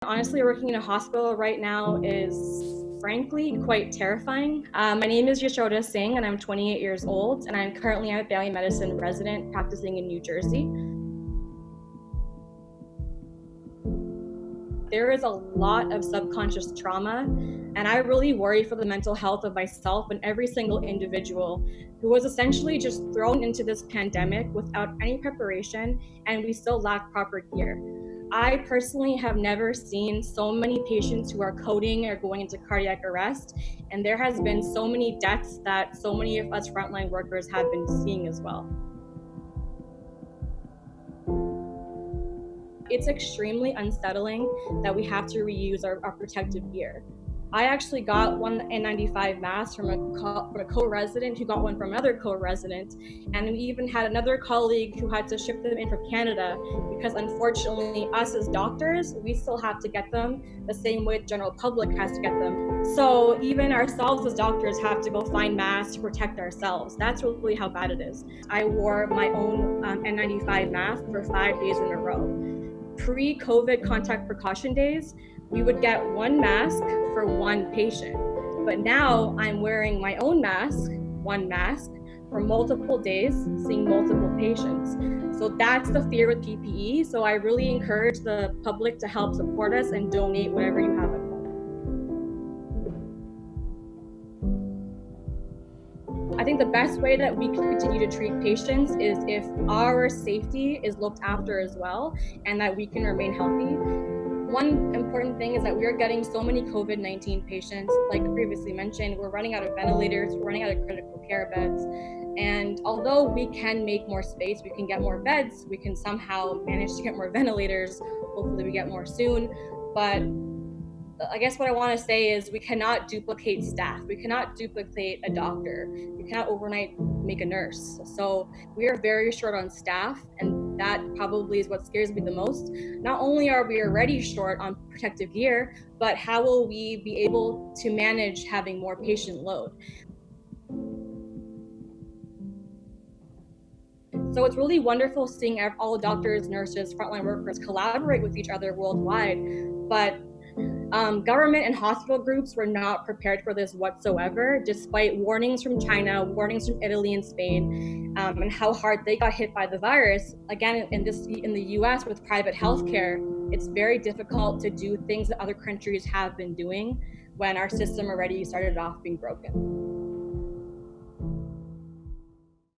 Honestly, working in a hospital right now is frankly quite terrifying. My name is Dr.Singh and I'm 28 years old and I'm currently a family medicine resident practicing in New Jersey. There is a lot of subconscious trauma, and I really worry for the mental health of myself and every single individual who was essentially just thrown into this pandemic without any preparation, and we still lack proper gear. I personally have never seen so many patients who are coding or going into cardiac arrest, and there has been so many deaths that so many of us frontline workers have been seeing as well. It's extremely unsettling that we have to reuse our protective gear. I actually got one N95 mask from a co-resident who got one from another co-resident, and we even had another colleague who had to ship them in from Canada because unfortunately us as doctors, we still have to get them the same way the general public has to get them. So even ourselves as doctors have to go find masks to protect ourselves. That's really how bad it is. I wore my own N95 mask for 5 days in a row. Pre-COVID contact precaution days, we would get one mask for one patient. But now I'm wearing my own mask, one mask, for multiple days, seeing multiple patients. So that's the fear with PPE. So I really encourage the public to help support us and donate whatever you have at home. I think the best way that we can continue to treat patients is if our safety is looked after as well and that we can remain healthy. One important thing is that we are getting so many COVID-19 patients, like previously mentioned, we're running out of ventilators, we're running out of critical care beds. And although we can make more space, we can get more beds, we can somehow manage to get more ventilators, hopefully we get more soon. But I guess what I want to say is we cannot duplicate staff. We cannot duplicate a doctor. We cannot overnight make a nurse. So we are very short on staff, and that probably is what scares me the most. Not only are we already short on protective gear, but how will we be able to manage having more patient load? So it's really wonderful seeing all doctors, nurses, frontline workers collaborate with each other worldwide, but government and hospital groups were not prepared for this whatsoever, despite warnings from China, warnings from Italy and Spain, and how hard they got hit by the virus. Again, in the US with private healthcare, it's very difficult to do things that other countries have been doing when our system already started off being broken.